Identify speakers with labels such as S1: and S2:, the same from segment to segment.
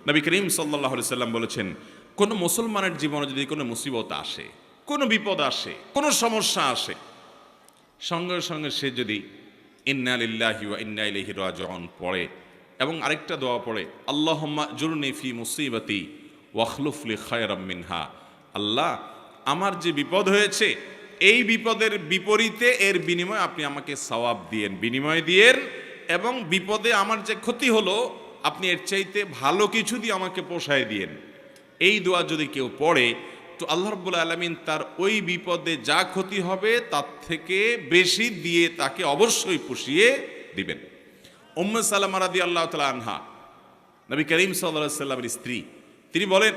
S1: নবী করিম সাল্লাল্লাহু আলাইহি সাল্লাম বলেছেন, কোনো মুসলমানের জীবনে যদি কোনো মুসিবত আসে, কোনো বিপদ আসে, কোনো সমস্যা আসে, সঙ্গে সঙ্গে সে যদি ইন্না লিল্লাহি ওয়া ইন্না ইলাইহি রাজিউন পড়ে এবং আরেকটা দোয়া পড়ে, আল্লাহুম্মা জুরনি ফি মুসিবাতি ওয়াখলুফ লি খায়রাম মিনহা, আল্লাহ আমার যে বিপদ হয়েছে এই বিপদের বিপরীতে এর বিনিময়ে আপনি আমাকে সওয়াব দিয়েন, বিনিময় দিয়েন, এবং বিপদে আমার যে ক্ষতি হলো আপনি এর চাইতে ভালো কিছু দিয়ে আমাকে পোষায় দিয়েন। এই দোয়া যদি কেউ পড়ে তো আল্লাহ রাব্বুল আলামিন তার ওই বিপদে যা ক্ষতি হবে তার থেকে বেশি দিয়ে তাকে অবশ্যই পুষিয়ে দিবেন। উম্মে সালামা রাদিয়াল্লাহু তাআলা আনহা, নবী করিম সাল্লাল্লাহু আলাইহি সাল্লামের স্ত্রী, তিনি বলেন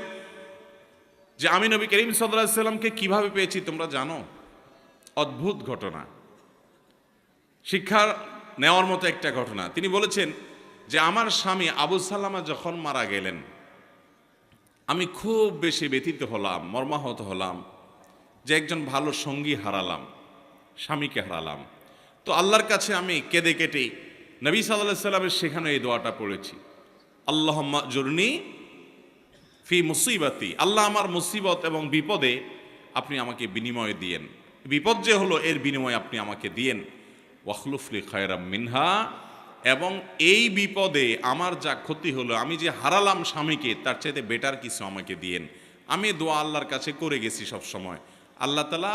S1: যে আমি নবী করিম সাল্লাল্লাহু আলাইহি সাল্লামকে কিভাবে পেয়েছি তোমরা জানো? অদ্ভুত ঘটনা, শিক্ষা নেওয়ার মতো একটা ঘটনা। তিনি বলেছেন যে আমার স্বামী আবু সালামা যখন মারা গেলেন আমি খুব বেশি ব্যথিত হলাম, মর্মাহত হলাম যে একজন ভালো সঙ্গী হারালাম, স্বামীকে হারালাম। তো আল্লাহর কাছে আমি কেঁদে কেটে নবী সাল্লাল্লাহু আলাইহি সাল্লামের শেখানো এই দোয়াটা পড়েছি, আল্লাহুম্মা জুরনি ফি মুসিবাতি, আল্লাহ আমার মুসিবত এবং বিপদে আপনি আমাকে বিনিময় দিয়েন, বিপদ যে হলো এর বিনিময় আপনি আমাকে দিয়েন, ওয়াখলুফ লি খায়রাম মিনহা, এবং এই বিপদে আমার যা ক্ষতি হলো, আমি যে হারালাম স্বামীকে, তার চাইতে বেটার কিছু আমাকে দিয়েন। আমি দোয়া আল্লাহর কাছে করে গেছি সব সময়। আল্লাহ তাআলা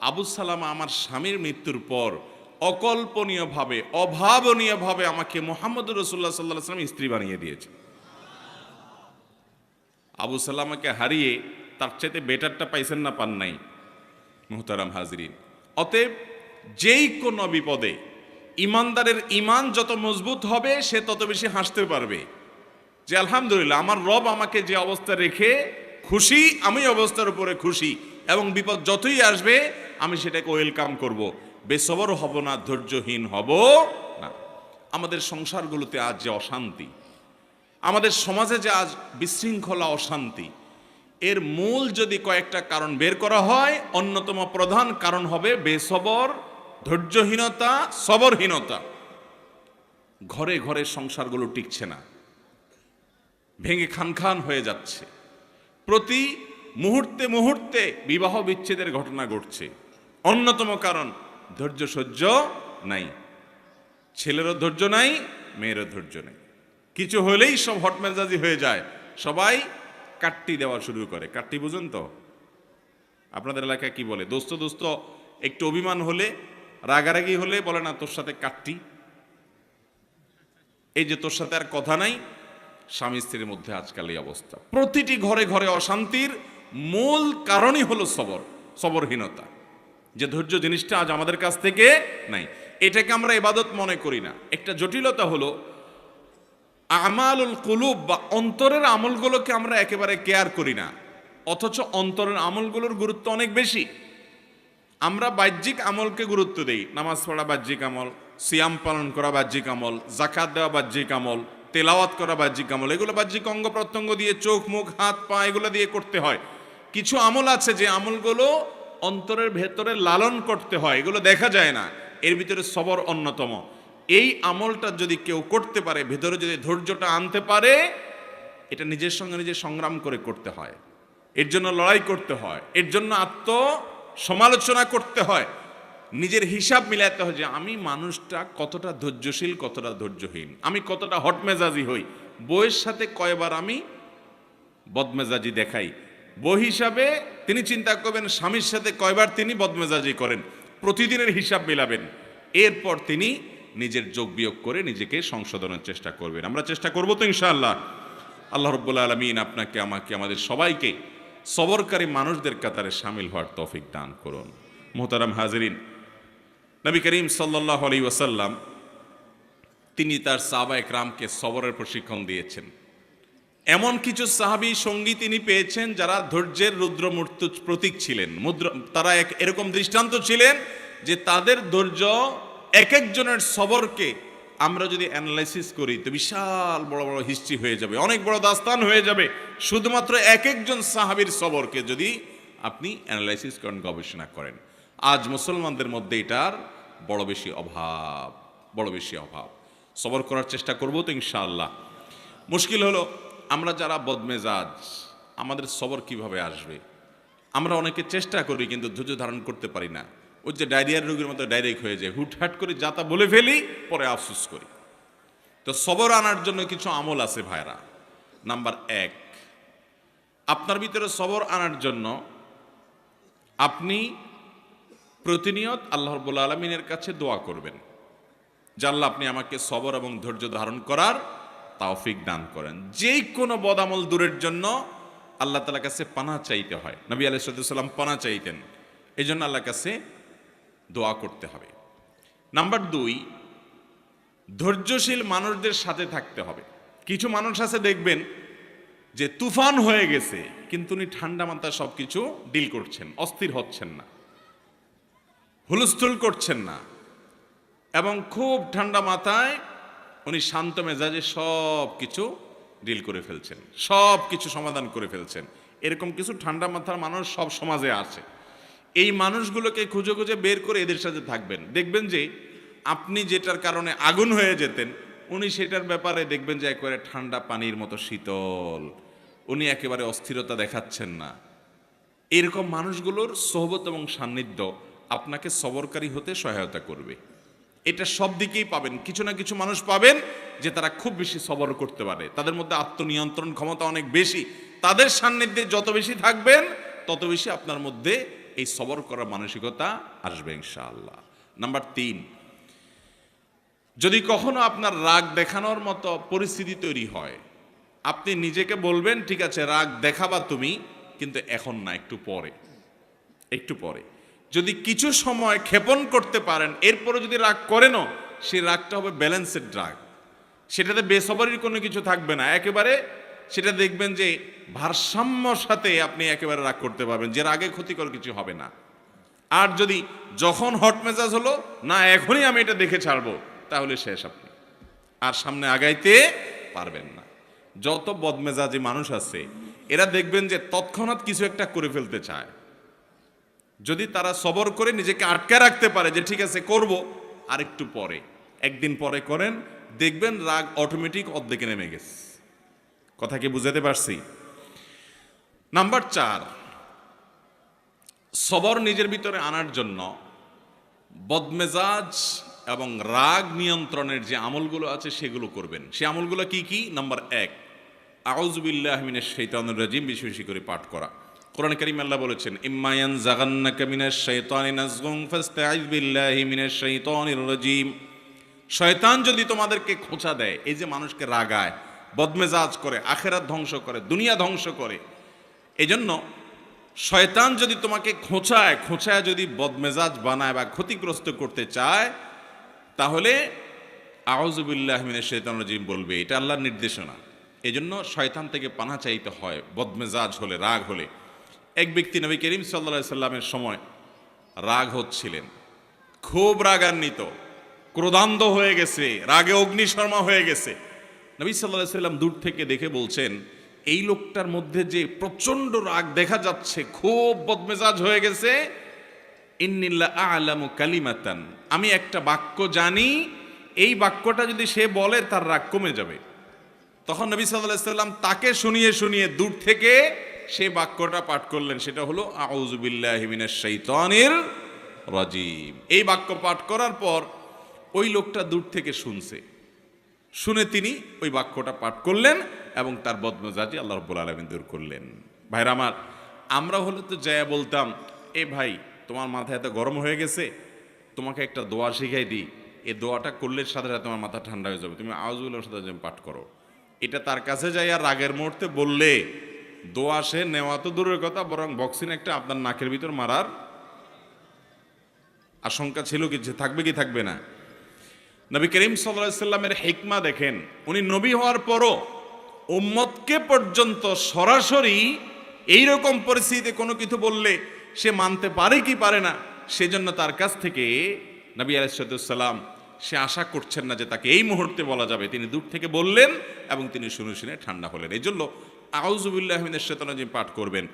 S1: আবু সালামা আমার স্বামীর মৃত্যুর পর অকল্পনীয়ভাবে, অভাবনীয়ভাবে আমাকে মুহাম্মদুর রাসূলুল্লাহ সাল্লাল্লাহু আলাইহি ওয়াসাল্লাম স্ত্রী বানিয়ে দিয়েছে। আবু সালামাকে হারিয়ে তার চাইতে বেটারটা পাইছেন না, পান নাই? মুহতারাম হাজরিন, অতএব যেই কোনো বিপদে ইমানদারের ইমান যত মজবুত হবে সে তত বেশি হাসতে পারবে যে আলহামদুলিল্লাহ আমার রব আমাকে যে অবস্থা রেখে খুশি, আমি অবস্থার উপরে খুশি, এবং বিপদ যতই আসবে আমি সেটাকে ওয়েলকাম করব, বেসবর হব না, ধৈর্যহীন হব না। আমাদের সংসারগুলোতে আজ যে অশান্তি, আমাদের সমাজে যে আজ বিশৃঙ্খলা, অশান্তি, এর মূল যদি কয়েকটা কারণ বের করা হয়, অন্যতম প্রধান কারণ হবে বেসবর, ধৈর্যহীনতা, সবরহীনতা। ঘরে ঘরে সংসারগুলো টিকছে না, ভেঙে খান হয়ে যাচ্ছে, প্রতি মুহূর্তে মুহূর্তে বিবাহ বিচ্ছেদের ঘটনা ঘটছে। অন্যতম কারণ ধৈর্য সহ্য নাই, ছেলেরও ধৈর্য নাই, মেয়েরও ধৈর্য নেই, কিছু হলেই সব হটমেজাজি হয়ে যায়, সবাই কাট্টি দেওয়া শুরু করে। কাট্টি বুঝেন তো? আপনাদের এলাকায় কি বলে? দোস্ত দোস্ত একটু অভিমান হলে, রাগারাগি হলে বলে না তোর সাথে কাট্টি, এই যে তোর সাথে আর কথা নাই। স্বামী স্ত্রীর মধ্যে আজকাল এই অবস্থা, প্রতিটি ঘরে ঘরে অশান্তির মূল কারণই হলো সবরহীনতা, যে ধৈর্য জিনিসটা আজ আমাদের কাছ থেকে নাই। এটাকে আমরা ইবাদত মনে করি না। একটা জটিলতা হলো আমালুল কুলুব বা অন্তরের আমলগুলোকে আমরা একেবারে কেয়ার করি না, অথচ অন্তরের আমলগুলোর গুরুত্ব অনেক বেশি। আমরা বাহ্যিক আমলকে গুরুত্ব দেই, নামাজ পড়া বাহ্যিক আমল, সিয়াম পালন করা বাহ্যিক আমল, যাকাত দেওয়া বাহ্যিক আমল, তেলাওয়াত করা বাহ্যিক আমল, এগুলো বাহ্যিক অঙ্গ প্রত্যঙ্গ দিয়ে, চোখ মুখ হাত পা এগুলো দিয়ে করতে হয়। কিছু আমল আছে যে আমলগুলো অন্তরের ভেতরে লালন করতে হয়, এগুলো দেখা যায় না, এর ভিতরে সবর অন্যতম। এই আমলটা যদি কেউ করতে পারে, ভেতরে যদি ধৈর্যটা আনতে পারে, এটা নিজের সঙ্গে নিজে সংগ্রাম করে করতে হয়, এর জন্য লড়াই করতে হয়, এর জন্য সমালোচনা করতে হয়, নিজের হিসাব মিলাতে হয় যে আমি মানুষটা কতটা ধৈর্যশীল, কতটা ধৈর্যহীন, আমি কতটা হটমেজাজি হই, বউয়ের সাথে কয়বার আমি বদমেজাজি দেখাই, বউ হিসাবে তিনি চিন্তা করবেন স্বামীর সাথে কয়বার তিনি বদমেজাজি করেন, প্রতিদিনের হিসাব মিলাবেন, এরপর তিনি নিজের যোগ বিয়োগ করে নিজেকে সংশোধনের চেষ্টা করবেন। আমরা চেষ্টা করবো তো ইনশাআল্লাহ। আল্লাহ রাব্বুল আলামিন আপনাকে, আমাকে, আমাদের সবাইকে সবরকারী মানুষদের কাতারে শামিল হওয়ার তৌফিক দান করুন। মুহতারাম হাজিরিন, নবী করিম সাল্লাল্লাহু আলাইহি ওয়াসাল্লাম তিনি তার সাহাবায়ে কেরামকে সবরের প্রশিক্ষণ দিয়েছেন। এমন কিছু সাহাবী সঙ্গী তিনি পেয়েছেন যারা ধৈর্যের রুদ্রমূর্ত প্রতীক ছিলেন, তারা এরকম দৃষ্টান্ত ছিলেন যে তাদের ধৈর্য, এক একজনের সবরকে আমরা যদি অ্যানালাইসিস করি তো বিশাল বড় বড় হিস্ট্রি হয়ে যাবে, অনেক বড় দাস্তান হয়ে যাবে, শুধুমাত্র এক একজন সাহাবীর সবরকে যদি আপনি অ্যানালাইসিস করেন, গবেষণা করেন। আজ মুসলমানদের মধ্যে এটার বড় বেশি অভাব। সবর করার চেষ্টা করবো তো ইনশাআল্লাহ। মুশকিল হলো আমরা যারা বদমেজাজ, আমাদের সবর কিভাবে আসবে? আমরা অনেকে চেষ্টা করি কিন্তু ধৈর্য ধারণ করতে পারি না। ওই যে ডায়রিয়ার রোগীর মতো ডাইরেক্ট হয়ে যায়, হুটহাট করে যা তা বলে ফেলি, পরে আফসোস করি। তো সবর আনার জন্য কিছু আমল আছে ভাইরা। নাম্বার 1, আপনার ভিতরে সবর আনার জন্য আপনি প্রতিনিয়ত আল্লাহ রাব্বুল আলামিনের কাছে দোয়া করবেন যে আল্লাহ আপনি আমাকে সবর এবং ধৈর্য ধারণ করার তৌফিক দান করেন। যে কোনো বদামল দূরের জন্য আল্লাহ তাআলার কাছে পানাহ চাইতে হয়। নবী আলাইহিস সালাম পানাহ চাইতেন, এই জন্য আল্লাহর কাছে দোয়া করতে হবে। নাম্বার 2, ধৈর্যশীল মানুষদের সাথে থাকতে হবে। কিছু মানুষ আছে দেখবেন যে তুফান হয়ে গেছে, কিন্তু উনি ঠান্ডা মাথায় সব কিছু ডিল করছেন, অস্থির হচ্ছেন না, হুলস্থুল করছেন না, এবং খুব ঠান্ডা মাথায় উনি শান্ত মেজাজে সব কিছু ডিল করে ফেলছেন, সব কিছু সমাধান করে ফেলছেন। এরকম কিছু ঠান্ডা মাথার মানুষ সব সমাজে আছে। এই মানুষগুলোকে খুঁজে খুঁজে বের করে এদের সাথে থাকবেন। দেখবেন যে আপনি যেটার কারণে আগুন হয়ে যেতেন, উনি সেটার ব্যাপারে দেখবেন যে একেবারে ঠান্ডা পানির মতো শীতল, উনি একেবারে অস্থিরতা দেখাচ্ছেন না। এরকম মানুষগুলোর সোহবত এবং সান্নিধ্য আপনাকে সবরকারী হতে সহায়তা করবে। এটা সব দিকেই পাবেন। কিছু না কিছু মানুষ পাবেন যে তারা খুব বেশি সবর করতে পারে, তাদের মধ্যে আত্মনিয়ন্ত্রণ ক্ষমতা অনেক বেশি। তাদের সান্নিধ্যে যত বেশি থাকবেন তত বেশি আপনার মধ্যে এই সবর করার মানসিকতা আসবে ইনশাআল্লাহ। নাম্বার 3, যদি কখনো আপনার রাগ দেখানোর মতো পরিস্থিতি তৈরি হয়, আপনি নিজেকে বলবেন ঠিক আছে রাগ দেখাবা তুমি, কিন্তু এখন না, একটু পরে, একটু পরে। যদি কিছু সময় ক্ষেপণ করতে পারেন, এরপরে যদি রাগ করেনও, সেই রাগটা হবে ব্যালেন্সের রাগ, সেটাতে বেসবরির কোনো কিছু থাকবে না, একেবারে সেটা দেখবেন যে ভারসাম্যর সাথে আপনি একেবারে রাগ করতে পারবেন, যে রাগে ক্ষতিকর কিছু হবে না। আর যদি যখন হট মেজাজ হলো না এখনই আমি এটা দেখে ছাড়বো, তাহলে শেষ, আপনি আর সামনে আগাইতে পারবেন না। যত বদমেজাজি মানুষ আছে এরা দেখবেন যে তৎক্ষণাৎ কিছু একটা করে ফেলতে চায়। যদি তারা সবর করে নিজেকে আটকে রাখতে পারে যে ঠিক আছে করব, আর একটু পরে, একদিন পরে করেন, দেখবেন রাগ অটোমেটিক অর্ধেকে নেমে গেছে। কথা কি বুঝাতে পারছি? নাম্বার 4, সবর নিজের ভিতরে আনার জন্য বদমেজাজ এবং রাগ নিয়ন্ত্রণের যে আমলগুলো আছে সেগুলো করবেন। সে আমলগুলো কি কি? নাম্বার 1, আউযু বিল্লাহি মিনাশ শাইতানির রাজিম বেশি বেশি করে পাঠ করা। কোরআন কারীম আল্লাহ বলেছেন ইম্মা ইয়ানজাগান্নাকা মিনাশ শাইতানি নাজগুন ফাস্তাইয বিল্লাহি মিনাশ শাইতানির রাজিম। শয়তান যদি তোমাদেরকে খোঁচা দেয়, এই যে মানুষকে রাগায়, বদমেজাজ করে, আখিরাত ধ্বংস করে, দুনিয়া ধ্বংস করে, এজন্য শয়তান যদি তোমাকে খোঁচায় যদি বদমেজাজ বানায় বা ক্ষতিগ্রস্ত করতে চায়, তাহলে আউযু বিল্লাহি মিনাশ শাইতানির রাজিম বলবে। এটা আল্লাহর নির্দেশনা। এজন্য শয়তান থেকে পানাহ চাইতে হয় বদমেজাজ হলে, রাগ হলে। এক ব্যক্তি নবী করিম সাল্লাল্লাহু আলাইহি সাল্লামের সময় রাগ হচ্ছিলেন, খুব রাগান্বিত, ক্রোধান্ধ হয়ে গেছে, রাগে অগ্নিশর্মা হয়ে গেছে। নবী সাল্লাল্লাহু আলাইহি সাল্লাম দূর থেকে দেখে বলছেন এই লোকটার মধ্যে যে প্রচন্ড রাগ দেখা যাচ্ছে, খুব বদমেজাজ হয়ে গেছে, ইন্নিল্লা আ'লামু কালিমাতান, আমি একটা বাক্য জানি, এই বাক্যটা যদি সে বলে তার রাগ কমে যাবে। তখন নবী সাল্লাল্লাহু আলাইহি সাল্লাম তাকে শুনিয়ে শুনিয়ে দূর থেকে সেই বাক্যটা পাঠ করলেন, সেটা হলো আউযু বিল্লাহি মিনাশ শাইতানির রাজিম। এই বাক্য পাঠ করার পর ওই লোকটা দূর থেকে শুনে তিনি ওই বাক্যটা পাঠ করলেন এবং তার বদমেজাজি আল্লাহ রাব্বুল আলামিন দূর করলেন। ভাইরা আমার, আমরা হলে তো যায়া বলতাম এ ভাই তোমার মাথা এত গরম হয়ে গেছে, তোমাকে একটা দোয়া শিখাই দিই, এই দোয়াটা করলে সাথে সাথে তোমার মাথা ঠান্ডা হয়ে যাবে, তুমি আউযু বিল্লাহির সাথে পাঠ করো। এটা তার কাছে যাই আর রাগের মুহূর্তে বললে দোয়া সে নেওয়া তো দূরের কথা, বরং বক্সিন একটা আপনার নাকের ভিতর মারার আশঙ্কা ছিল, কি থাকবে কি থাকবে না। নবী করিম সাল্লাল্লাহু আলাইহি সাল্লামের হিকমা দেখেন, উনি নবী হওয়ার পরও উম্মতকে পর্যন্ত সরাসরি এইরকম পরিস্থিতিতে কোনো কিছু বললে সে মানতে পারে কি পারে না, সেজন্য তার কাছ থেকে নবী আলাইহিস সালাম সে আশা করছেন না যে তাকে এই মুহূর্তে বলা যাবে, তিনি দূর থেকে বললেন এবং তিনি শুনে শুনে ঠান্ডা হলেন। এই জন্য আউযু বিল্লাহি মিনাশ শাইতানির রাজিম পাঠ করবেন।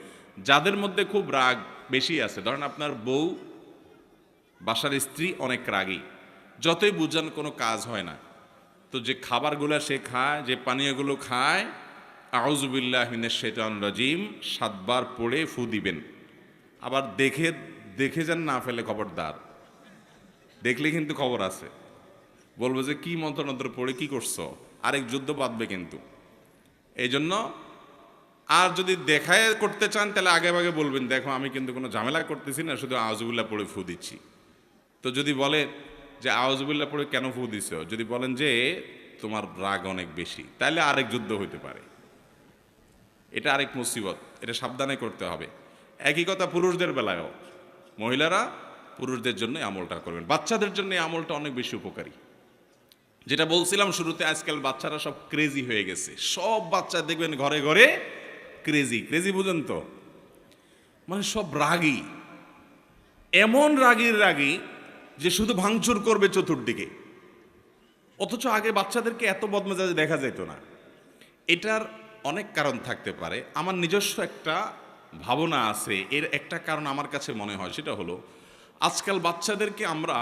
S1: যাদের মধ্যে খুব রাগ বেশি আছে, ধরেন আপনার বউ, বাসার স্ত্রী অনেক রাগী, যতই বুঝান কোনো কাজ হয় না, তো যে খাবারগুলো সে খায়, যে পানীয়গুলো খায়, আউযু বিল্লাহি মিনাশ শাইতানির রাজিম 7 বার পড়ে ফু দিবেন। আবার দেখে দেখে যেন না ফেলে, খবরদার। দেখলে কিন্তু খবর আছে, বলবো যে কি মন্ত্রণন্ত্র পড়ে কি করছো, আরেক যুদ্ধ বাঁধবে কিন্তু। এই জন্য আর যদি দেখায় করতে চান তাহলে আগে আগে বলবেন, দেখো আমি কিন্তু কোনো ঝামেলা করতেছি না, শুধু আউযুবিল্লাহ পড়ে ফু দিচ্ছি। তো যদি বলে যে আউযুবিল্লাহ পড়ে কেন ফু দিছ, যদি বলেন যে তোমার রাগ অনেক বেশি, তাহলে আরেক যুদ্ধ হইতে পারে। এটা আরেক মুসিবত, এটা সাবধানে করতে হবে। একই কথা পুরুষদের বেলায়ও, মহিলারা পুরুষদের জন্য আমলটা করবেন। বাচ্চাদের জন্য এই আমলটা অনেক বেশি উপকারী। যেটা বলছিলাম শুরুতে, আজকাল বাচ্চারা সব ক্রেজি হয়ে গেছে। সব বাচ্চা দেখবেন ঘরে ঘরে ক্রেজি। ক্রেজি বুঝেন তো, মানে সব রাগী, এমন রাগী যে শুধু ভাঙচুর করবে চতুর্দিকে। অথচ আগে বাচ্চাদেরকে এত বদমেজাজে দেখা যেত না। এটার অনেক কারণ থাকতে পারে। আমার নিজস্ব একটা ভাবনা আছে। এর একটা কারণ আমার কাছে মনে হয়, সেটা হলো আজকাল বাচ্চাদেরকে আমরা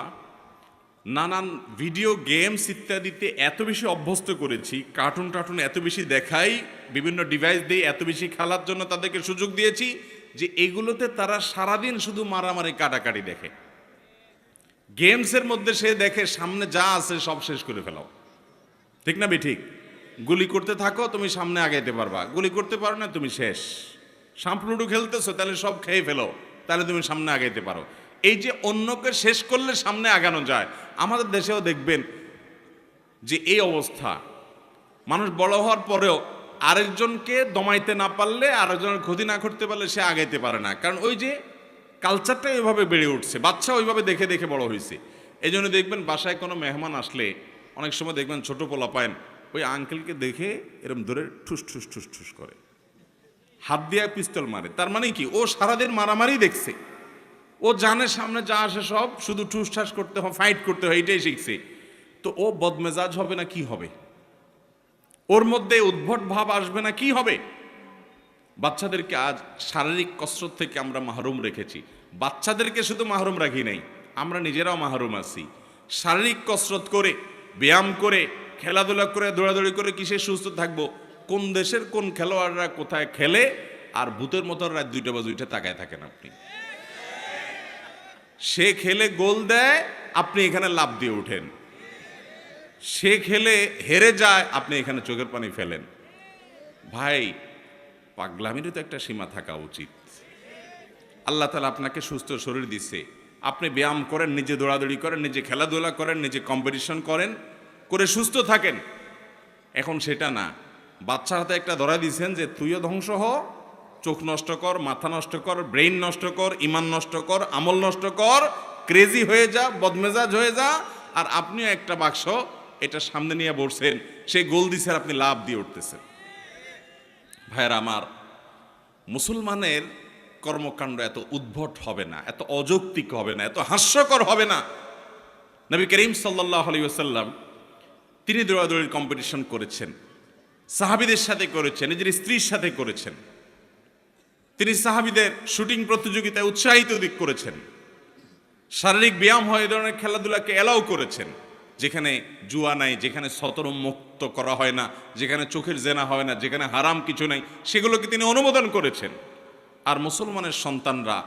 S1: নানান ভিডিও গেমস ইত্যাদিতে এত বেশি অভ্যস্ত করেছি, কার্টুন এত বেশি দেখাই, বিভিন্ন ডিভাইস দিয়ে এত বেশি খেলার জন্য তাদেরকে সুযোগ দিয়েছি যে এগুলোতে তারা সারাদিন শুধু মারামারি কাটাকাটি দেখে। গেমসের মধ্যে সে দেখে সামনে যা আছে সব শেষ করে ফেলাও, ঠিক না ঠিক? গুলি করতে থাকো, তুমি সামনে আগাইতে পারবা। গুলি করতে পারো না, তুমি শেষ। সাম্পলুডু খেলতেছো, তাহলে সব খেয়ে ফেলো, তাহলে তুমি সামনে আগাইতে পারো। এই যে অন্যকে শেষ করলে সামনে আগানো যায়, আমাদের দেশেও দেখবেন যে এই অবস্থা। মানুষ বড় হওয়ার পরেও আরেকজনকে দমাইতে না পারলে, আরেকজনের ক্ষতি না করতে পারলে সে আগাইতে পারে না। কারণ ওই যে কালচারটা ওইভাবে বেড়ে উঠছে, বাচ্চা ওইভাবে দেখে দেখে বড় হয়েছে। এই জন্য দেখবেন বাসায় কোনো মেহমান আসলে অনেক সময় দেখবেন ছোট পোলা পায়েন ওই আঙ্কেলকে দেখে এরকম ধরে ঠুস ঠুস ঠুস ঠুস করে, হাত দিয়ে পিস্তল মারে। তার মানে কি, ও সারাদিন মারামারি দেখছে, ও জানে সামনে যা আসে সব শুধু ঠুস ঠাস করতে হয়, ফাইট করতে হয়, এটাই শিখছে। তো ও বদমেজাজ হবে না কি হবে? ওর মধ্যে উদ্ভট ভাব আসবে না কি হবে? বাচ্চাদেরকে আজ শারীরিক কসরত থেকে আমরা মাহরুম রেখেছি। বাচ্চাদেরকে শুধু মাহরুম রাখি নাই, আমরা নিজেরাও মাহরুম আছি। শারীরিক কসরত করে, ব্যায়াম করে, খেলাধুলা করে, দৌড়াদৌড়ি করে কিসে সুস্থ থাকবো? কোন দেশের কোন খেলোয়াড়রা কোথায় খেলে, আর ভূতের মতো রাত 2টা বা 2টা তাকায় থাকেন আপনি। সে খেলে গোল দেয়, আপনি এখানে লাফ দিয়ে ওঠেন। সে খেলে হেরে যায়, আপনি এখানে চোখের পানি ফেলেন। ভাই, পাগলামিরও তো একটা সীমা থাকা উচিত। আল্লাহ তাআলা আপনাকে সুস্থ শরীর দিচ্ছে, আপনি ব্যায়াম করেন, নিজে দৌড়াদৌড়ি করেন, নিজে খেলাধুলা করেন, নিজে কম্পিটিশন করেন, করে সুস্থ থাকেন। এখন সেটা না, বাচ্চার হাতে একটা ধরা দিয়েছেন যে তুইও ধ্বংস হ, চোখ নষ্ট কর, মাথা নষ্ট কর, ব্রেইন নষ্ট কর, ইমান নষ্ট কর, আমল নষ্ট কর, ক্রেজি হয়ে যা, বদমেজাজ হয়ে যা। আর আপনিও একটা বাক্স এটা সামনে নিয়ে বসছেন, সেই গোল দিছে, আপনি লাভ দিয়ে উঠতেছেন। ভাইয়েরা আমার, মুসলমানের কর্মকাণ্ড এত উদ্ভট হবে না, এত অযৌক্তিক হবে না, এত হাস্যকর হবে না। নবী করিম সাল্লাল্লাহু আলাইহি ওয়াসাল্লাম তিনি দৌড়াদৌড়ির কম্পিটিশন করেছেন, সাহাবীদের সাথে করেছেন, নিজের স্ত্রীর সাথে করেছেন। তিনি সাহাবীদের শুটিং প্রতিযোগিতায় উৎসাহিত করেছেন। শারীরিক ব্যায়াম হয়, এই ধরনের খেলাধুলাকে এলাও করেছেন। যেখানে জুয়া নাই, যেখানে সতর মুক্ত করা হয় না, যেখানে চোখের জেনা হয় না, যেখানে হারাম কিছু নাই, সেগুলোকে তিনি অনুমোদন করেছেন। আর মুসলমানের সন্তানরা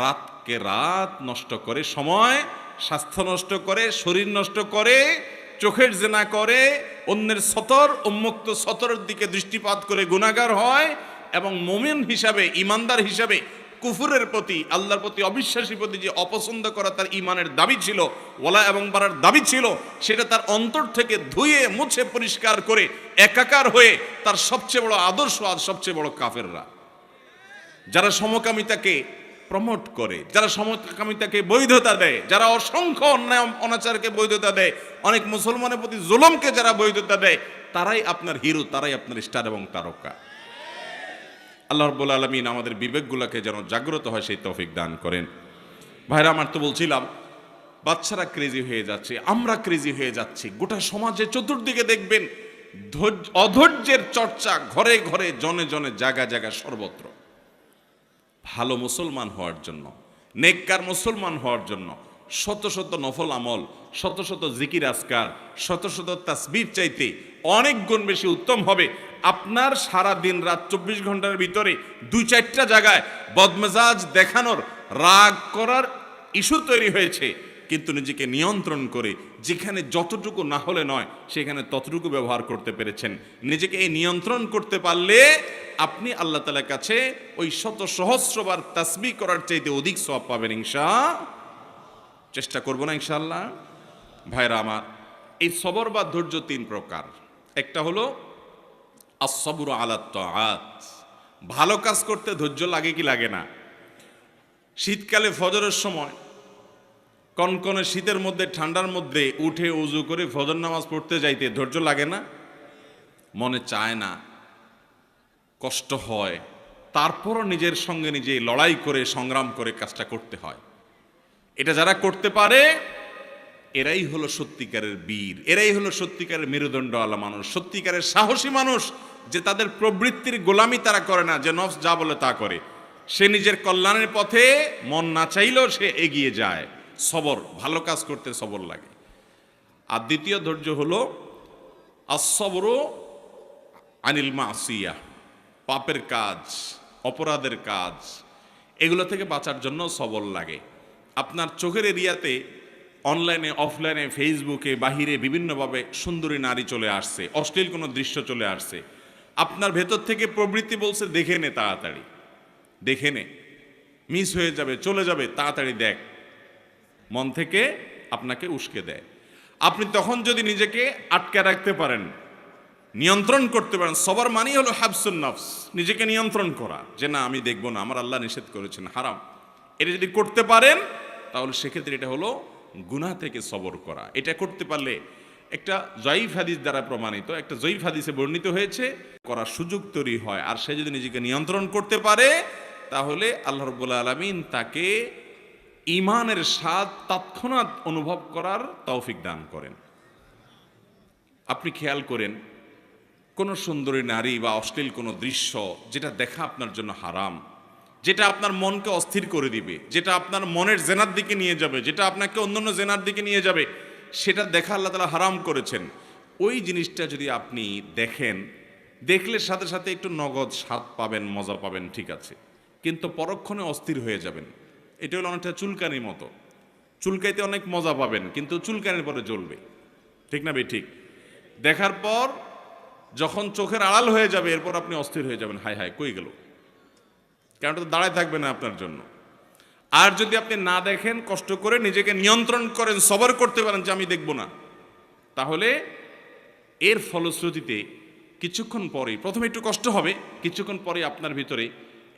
S1: রাতকে রাত নষ্ট করে, সময়, স্বাস্থ্য নষ্ট করে, শরীর নষ্ট করে, চোখের জেনা করে, অন্যের সতর উন্মুক্ত সতরের দিকে দৃষ্টিপাত করে গুনাহগার হয়, এবং মুমিন হিসাবে, ইমানদার হিসাবে কুফুরের প্রতি, আল্লাহর প্রতি, অবিশ্বাসীর প্রতি যে অপছন্দ করা তার ইমানের দাবি ছিল, ওয়ালা এবং বারার দাবি ছিল, সেটা তার অন্তর থেকে ধুয়ে মুছে পরিষ্কার করে একাকার হয়ে তার সবচেয়ে বড় আদর্শ আজ সবচেয়ে বড় কাফেররা, যারা সমকামিতাকে প্রমোট করে, যারা সমকামিতাকে বৈধতা দেয়, যারা অসংখ্য অন্যায় অনাচারকে বৈধতা দেয়, অনেক মুসলমানের প্রতি জুলুমকে যারা বৈধতা দেয়, তারাই আপনার হিরো, তারাই আপনার স্টার এবং তারকা। আল্লাহ রাব্বুল আলামিন আমাদের বিবেকগুলোকে যেন জাগ্রত হয় সেই তৌফিক দান করেন। ভাইরা আমার, তো বলছিলাম বাচ্চারা ক্রেজি হয়ে যাচ্ছে, আমরা ক্রেজি হয়ে যাচ্ছি। গোটা সমাজে চতুর্দিকে দেখবেন অধৈর্যের চর্চা, ঘরে ঘরে, জনে জনে, জায়গা জায়গা, সর্বত্র। ভালো মুসলমান হওয়ার জন্য, নেককার মুসলমান হওয়ার জন্য শত শত নফল আমল, শত শত জিকির আজকার, শত শত তাসবিহ চাইতে অনেক গুণ বেশি উত্তম হবে আপনার সারা দিন রাত 24 ঘন্টার ভিতরে 2-4টা জায়গায় বদমেজাজ দেখানোর, রাগ করার ইস্যু তৈরি হয়েছে, কিন্তু নিজেকে নিয়ন্ত্রণ করে যেখানে যতটুকু না হলে নয় সেখানে ততটুকু ব্যবহার করতে পেরেছেন। নিজেকে এই নিয়ন্ত্রণ করতে পারলে আপনি আল্লাহ তাআলার কাছে ওই শত সহস্রবার তাসবিহ করার চাইতে অধিক সওয়াব পাবেন চেষ্টা করব না ইনশাআল্লাহ। ভাইরা আমার, এই সবর বা ধৈর্য 3 প্রকার। একটা হলো আস-সবরু আলা তাআত, ভালো কাজ করতে ধৈর্য লাগে কি লাগে না? শীতকালে ফজরের সময় কনকনে শীতের মধ্যে, ঠান্ডার মধ্যে উঠে ওযু করে ফজর নামাজ পড়তে যাইতে ধৈর্য লাগে না? মনে চায় না, কষ্ট হয়, তারপরও নিজের সঙ্গে নিজে লড়াই করে সংগ্রাম করে কাজটা করতে হয়। এটা যারা করতে পারে এরাই হলো সত্যিকারের বীর, এরাই হলো সত্যিকারের মেরুদণ্ডওয়ালা মানুষ, সত্যিকারের সাহসী মানুষ, যে তাদের প্রবৃত্তির গোলামি তারা করে না, যে নফস যা বলে তা করে। সে নিজের কল্যাণের পথে মন না চাইলেও সে এগিয়ে যায়। সবর, ভালো কাজ করতে সবর লাগে। আর দ্বিতীয় ধৈর্য হলো আস-সবরু আনিল মাসিয়া, পাপের কাজ, অপরাধের কাজ, এগুলো থেকে বাঁচার জন্য সবর লাগে। আপনার চোখের এরিয়াতে অনলাইনে, অফলাইনে, ফেসবুকে, বাহিরে বিভিন্নভাবে সুন্দরী নারী চলে আসছে, অশ্লীল কোনো দৃশ্য চলে আসছে। আপনার ভেতর থেকে প্রবৃত্তি বলছে দেখে নে, তাড়াতাড়ি দেখে নে, মিস হয়ে যাবে, চলে যাবে, তাড়াতাড়ি দেখ। মন থেকে আপনাকে উস্কে দেয়। আপনি তখন যদি নিজেকে আটকে রাখতে পারেন, নিয়ন্ত্রণ করতে পারেন, সবার মানেই হলো হাবসুন নফস, নিজেকে নিয়ন্ত্রণ করা, যে না আমি দেখবো না, আমার আল্লাহ নিষেধ করেছেন হারাম। এটা যদি করতে পারেন তাহলে সেক্ষেত্রে এটা হলো গুনাহ থেকে সবর করা। এটা করতে পারলে একটা জয়ীফ হাদিস দ্বারা প্রমাণিত, একটা জয়ীফ হাদিসে বর্ণিত হয়েছে, করার সুযোগ তৈরি হয়। আর সে যদি নিজেকে নিয়ন্ত্রণ করতে পারে তাহলে আল্লাহ রাব্বুল আলামিন তাকে ঈমানের স্বাদ তৎক্ষণাৎ অনুভব করার তৌফিক দান করেন। আপনি খেয়াল করেন, কোনো সুন্দরী নারী বা অশ্লীল কোনো দৃশ্য যেটা দেখা আপনার জন্য হারাম, যেটা আপনার মনকে অস্থির করে দিবে, যেটা আপনার মনের জেনার দিকে নিয়ে যাবে, যেটা আপনাকে অন্যান্য জেনার দিকে নিয়ে যাবে, সেটা দেখা আল্লাহ তাআলা হারাম করেছেন। ওই জিনিসটা যদি আপনি দেখেন, দেখলে সাথে সাথে একটু নগদ স্বাদ পাবেন, মজা পাবেন, ঠিক আছে, কিন্তু পরক্ষণে অস্থির হয়ে যাবেন। এটা হলো অনেকটা চুলকানির মতো, চুলকাইতে অনেক মজা পাবেন কিন্তু চুলকানির পরে জ্বলবে, ঠিক না? ঠিক। দেখার পর যখন চোখের আড়াল হয়ে যাবে এরপর আপনি অস্থির হয়ে যাবেন, হায় হায় কই গেল, কারণ তো দাঁড়ায় থাকবে না আপনার জন্য। আর যদি আপনি না দেখেন, কষ্ট করে নিজেকে নিয়ন্ত্রণ করেন, সবর করতে পারেন যে আমি দেখব না, তাহলে এর ফলশ্রুতিতে কিছুক্ষণ পরে, প্রথমে একটু কষ্ট হবে, কিছুক্ষণ পরে আপনার ভিতরে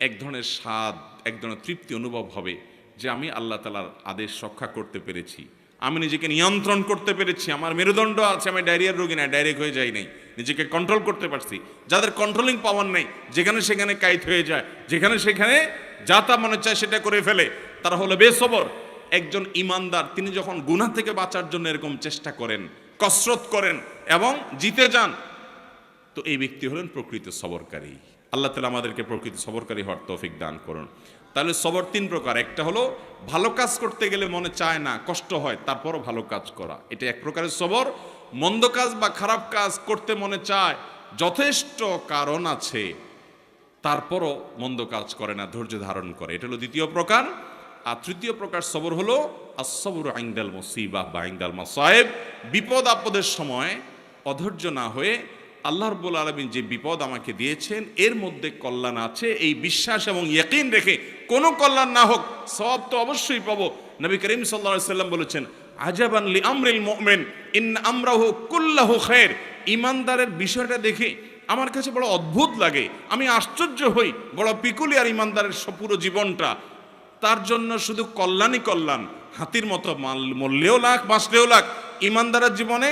S1: এক ধরনের স্বাদ, এক ধরনের তৃপ্তি অনুভব হবে যে আমি আল্লাহ তাআলার আদেশ রক্ষা করতে পেরেছি, আমি নিজেকে নিয়ন্ত্রণ করতে পেরেছি, আমার মেরুদণ্ড আছে, আমি ডায়রিয়ার রোগী না, ডাইরেক্ট হয়ে যাই নাই, নিজেকে কন্ট্রোল করতে পারছি। যাদের কন্ট্রোলিং পাওয়ার নেই, যেখানে সেখানে কাইত হয়ে যায়, যেখানে সেখানে যা তা মনে চায় সেটা করে ফেলে, তারা হলো বেসবর। একজন ইমানদার তিনি যখন গুনাহ থেকে বাঁচার জন্য এরকম চেষ্টা করেন, কসরত করেন এবং জিতে যান, তো এই ব্যক্তি হলেন প্রকৃত সবরকারী। আল্লাহ তাআলা আমাদেরকে প্রকৃত সবরকারী হওয়ার তৌফিক দান করুন। তাহলে সবর 3 প্রকার। একটা হলো ভালো কাজ করতে গেলে মনে চায় না, কষ্ট হয়, তারপরও ভালো কাজ করা, এটা এক প্রকারের সবর। মন্দ কাজ বা খারাপ কাজ করতে মনে চায়, যথেষ্ট কারণ আছে, তারপরও মন্দ কাজ করে না, ধৈর্য ধারণ করে, এটা হলো দ্বিতীয় প্রকার। আর তৃতীয় প্রকার সবর হলো আস-সবরু ইনদাল মুসিবাহ বা ইনদাল মাসায়েব, বিপদ আপদের সময় অধৈর্য না হয়ে আল্লাহ রাব্বুল আলামিন যে বিপদ আমাকে দিয়েছেন এর মধ্যে কল্যাণ আছে, এই বিশ্বাস এবং ইয়াকিন রেখে কোনো কল্যাণ না হোক সওয়াব তো অবশ্যই পাবো। নবী করিম সাল্লাল্লাহু আলাইহি সাল্লাম বলেছেন, আজাবান লি আমরিল মুমিন ইন আমরাহু কুল্লাহু খায়র। ইমানদারের বিষয়টা দেখে আমার কাছে বড় অদ্ভুত লাগে, আমি আশ্চর্য হই, বড় পিকুলিয়ার ইমানদারের পুরো জীবনটা, তার জন্য শুধু কল্যাণই কল্যাণ, হাতির মতো মরলেও লাখ, বাঁচলেও লাখ, ইমানদারের জীবনে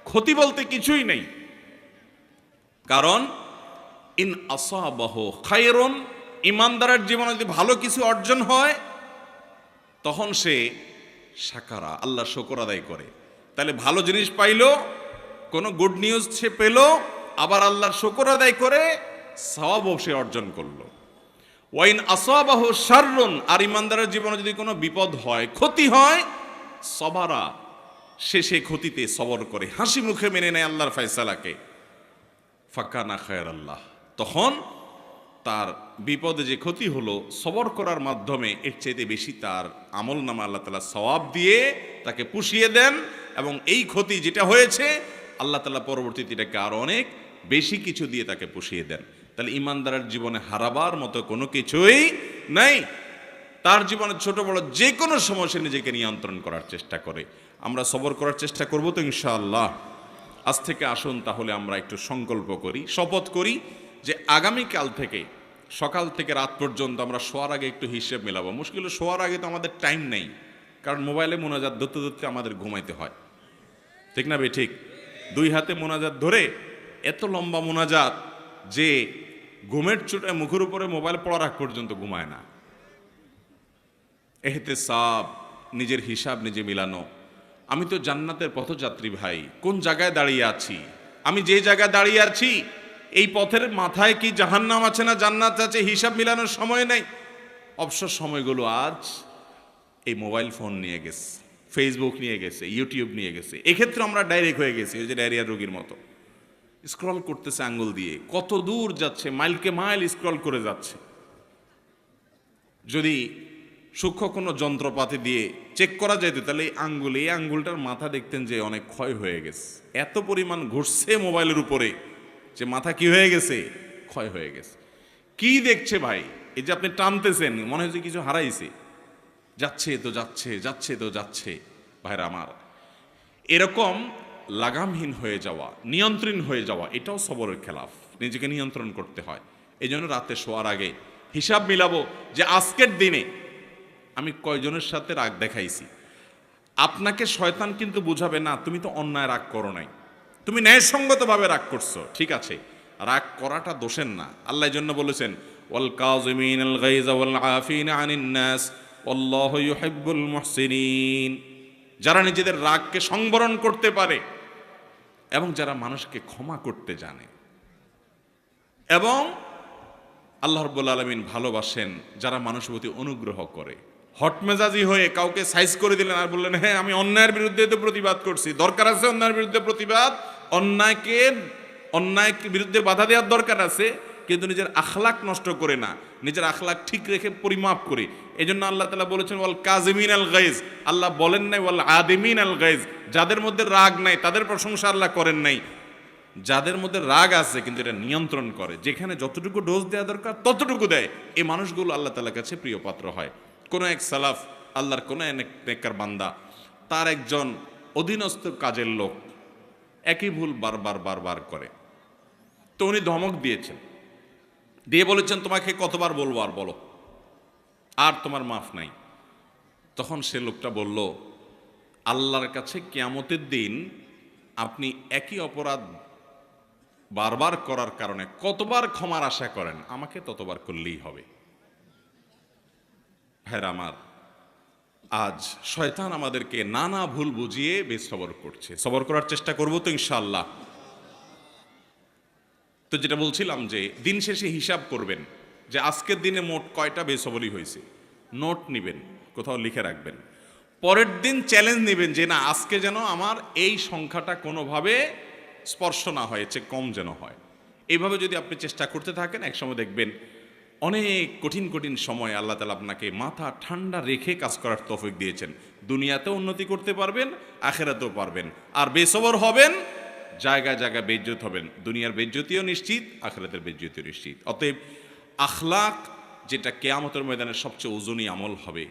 S1: ক্ষতি বলতে কিছুই নেই। কারণ ইন আসাবাহু খায়রুন, ইমানদারের জীবনে যদি ভালো কিছু অর্জন হয় তখন সে শাকারা, আল্লাহ শুকর আদায় করে। তাহলে ভালো জিনিস পাইলো, কোনো গুড নিউজ সে পেল, আবার আল্লাহর শুকর আদায় করে সওয়াবও সে অর্জন করলো। ওয়াইন আসাবাহু শাররুন, আর ইমানদারের জীবনে যদি কোনো বিপদ হয়, ক্ষতি হয়, সবারা, সে সেই ক্ষতিতে সবর করে, হাসি মুখে মেনে নেয় আল্লাহর ফয়সালাকে। ফাকানা খায়রাল্লাহ, তখন তার বিপদে যে ক্ষতি হলো সবর করার মাধ্যমে এর চাইতে বেশি তার আমল নামা আল্লাহ তাআলা সওয়াব দিয়ে তাকে পুষিয়ে দেন, এবং এই ক্ষতি যেটা হয়েছে আল্লাহ তাআলা পরবর্তীতে এটাকে আরো অনেক বেশি কিছু দিয়ে তাকে পুষিয়ে দেন। তাহলে ইমানদারের জীবনে হারাবার মতো কোনো কিছুই নাই। তার জীবনে ছোট বড় যে কোনো সমস্যা নিজেকে নিয়ন্ত্রণ করার চেষ্টা করে। আমরা সবর করার চেষ্টা করব তো ইনশাআল্লাহ। আজ থেকে আসুন তাহলে আমরা একটু সংকল্প করি, শপথ করি যে আগামীকাল থেকে সকাল থেকে রাত পর্যন্ত আমরা শোয়ার আগে একটু হিসেব মেলাবো। মুশকিল শোয়ার আগে তো আমাদের টাইম নেই, কারণ মোবাইলে মোনাজাত ধরতে ধরতে আমাদের ঘুমাইতে হয়, ঠিক না ভাই? ঠিক। দুই হাতে মোনাজাত ধরে এত লম্বা মোনাজাত যে ঘুমের চোটে মুখের উপরে মোবাইল পড়ার আগ পর্যন্ত ঘুমায় না। এহতেসাব, নিজের হিসাব নিজে মিলানো। আমি তো জান্নাতের পথযাত্রী ভাই, কোন জায়গায় দাঁড়িয়ে আছি? আমি যে জায়গায় দাঁড়িয়ে আছি এই পথের মাথায় কি জাহান্নাম আছে না জান্নাত আছে, হিসাব মিলানোর সময় নেই। অবসর সময়গুলো আজ এই মোবাইল ফোন নিয়ে গেছে, ফেসবুক নিয়ে গেছে, ইউটিউব নিয়ে গেছে। এক্ষেত্রে আমরা ডাইরেক্ট হয়ে গেছি ওই যে ডায়রিয়ার রোগীর মতো, স্ক্রল করতেছে আঙ্গুল দিয়ে, কত দূর যাচ্ছে, মাইলকে মাইল স্ক্রল করে যাচ্ছে। যদি সূক্ষ্ম কোনো যন্ত্রপাতি দিয়ে চেক করা যেত তাহলে এই আঙ্গুলটার মাথা দেখতেন যে অনেক ক্ষয় হয়ে গেছে। এত পরিমাণ ঘুরছে মোবাইলের উপরে যে মাথা কি হয়ে গেছে, ক্ষয় হয়ে গেছে। কি দেখছে ভাই? এই যে আপনি টানতেছেন, মনে হচ্ছে কিছু হারাইছে, যাচ্ছে তো যাচ্ছে, যাচ্ছে তো যাচ্ছে। ভাইরা আমার, এরকম লাগামহীন হয়ে যাওয়া, নিয়ন্ত্রণ হয়ে যাওয়া, এটাও সবরের খেলাফ। নিজেকে নিয়ন্ত্রণ করতে হয়। এই জন্য রাতে শোয়ার আগে হিসাব মিলাবো যে আজকের দিনে আমি কয়জনের সাথে রাগ দেখাইছি। আপনাকে শয়তান কিন্তু বুঝাবে না তুমি তো অন্যায় রাগ করো নাই, তুমি ন্যায়সঙ্গতভাবে রাগ করছো, ঠিক আছে। রাগ করাটা দোষের না। আল্লাহ এই জন্য বলেছেন ওয়াল কাযিমিনাল গায়যা ওয়াল আফিনা আনিন নাস আল্লাহু ইউহিব্বুল মুহসিনিন। যারা নিজেদের রাগকে সংবরণ করতে পারে এবং যারা মানুষকে ক্ষমা করতে জানে, এবং আল্লাহ রাব্বুল আলামিন ভালোবাসেন যারা মানুষের প্রতি অনুগ্রহ করে। হটমেজাজি হয়ে কাউকে সাইজ করে দিলেন আর বললেন হ্যাঁ আমি অন্যায়ের বিরুদ্ধে তো প্রতিবাদ করছি, দরকার আছে অন্যায়ের বিরুদ্ধে প্রতিবাদ, অন্যায় বিরুদ্ধে বাধা দেওয়ার দরকার আছে, কিন্তু নিজের আখলাক নষ্ট করে না, নিজের আখলাক ঠিক রেখে পরিমাপ করে। এই জন্য আল্লাহ তাআলা বলেছেন ওয়াল কাযিমিন আল গায়জ। আল্লাহ বলেন নাই ওয়াল আদিমিন আল গায়জ, যাদের মধ্যে রাগ নাই তাদের প্রশংসা আল্লাহ করেন নাই। যাদের মধ্যে রাগ আছে কিন্তু এটা নিয়ন্ত্রণ করে, যেখানে যতটুকু ডোজ দেওয়া দরকার ততটুকু দেয়, এই মানুষগুলো আল্লাহ তাআলার কাছে প্রিয় পাত্র হয়। কোন এক সালাফ, আল্লাহর কোন এক নেককার বান্দা, তার একজন অধীনস্থ কাজের লোক একই ভুল বারবার করে, তো উনি ধমক দিয়েছেন, দিয়ে বলেছেন তোমাকে কতবার বলবো আর বলো, আর তোমার মাফ নাই। তখন সে লোকটা বলল আল্লাহর কাছে কিয়ামতের দিন আপনি একই অপরাধ বারবার করার কারণে কতবার ক্ষমার আশা করেন, আমাকে ততবার করলেই হবে। ভাইরা আমার, আজ শয়তান আমাদেরকে নানা ভুল বুঝিয়ে বেসবর করছে। সবর করার চেষ্টা করব তো ইনশাআল্লাহ। তো যেটা বলছিলাম যে দিন শেষে হিসাব করবেন যে আজকের দিনে মোট কয়টা বেসবরি হয়েছে, নোট নিবেন, কোথাও লিখে রাখবেন। পরের দিন চ্যালেঞ্জ নেবেন যে না আজকে যেন আমার এই সংখ্যাটা কোনোভাবে স্পর্শ না হয়, চেয়ে কম যেন হয়। এইভাবে যদি আপনি চেষ্টা করতে থাকেন, একসময় দেখবেন অনেক কঠিন কঠিন সময় আল্লাহ তাআলা আপনাকে মাথা ঠান্ডা রেখে কাজ করার তৌফিক দিয়েছেন। দুনিয়াতেও উন্নতি করতে পারবেন, আখিরাতেও পারবেন। আর বেসবর হবেন, জায়গায় জায়গায় বেইজ্জত হবেন, দুনিয়ার বেইজ্জতিও নিশ্চিত, আখিরাতের বেইজ্জতিও নিশ্চিত। অতএব আখলাক যেটা কিয়ামতের ময়দানে সবচেয়ে ওজনী আমল হবে,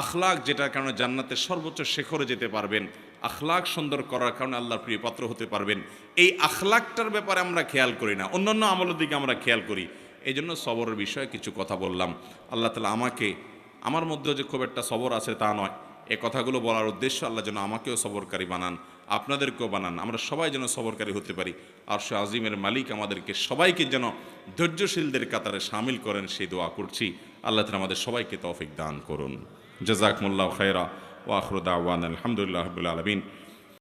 S1: আখলাক যেটার কারণে জান্নাতের সর্বোচ্চ শিখরে যেতে পারবেন, আখলাক সুন্দর করার কারণে আল্লাহর প্রিয় পাত্র হতে পারবেন, এই আখলাকটার ব্যাপারে আমরা খেয়াল করি না, অন্যান্য আমলের দিকে আমরা খেয়াল করি। এই জন্য সবরের বিষয়ে কিছু কথা বললাম। আল্লাহ তাআলা আমাকে, আমার মধ্যেও যে খুব একটা সবর আছে তা নয়, এ কথাগুলো বলার উদ্দেশ্য আল্লাহ যেন আমাকেও সবরকারী বানান, আপনাদেরকেও বানান, আমরা সবাই যেন সবরকারী হতে পারি। আর সে আজিমের মালিক আমাদেরকে সবাইকে যেন ধৈর্যশীলদের কাতারে শামিল করেন, সেই দোয়া করছি। আল্লাহ তাআলা আমাদের সবাইকে তৌফিক দান করুন। জাযাকুমুল্লাহু খায়রা ওয়া আখিরু দাওয়ানা আলহামদুলিল্লাহি রাব্বিল আলামিন।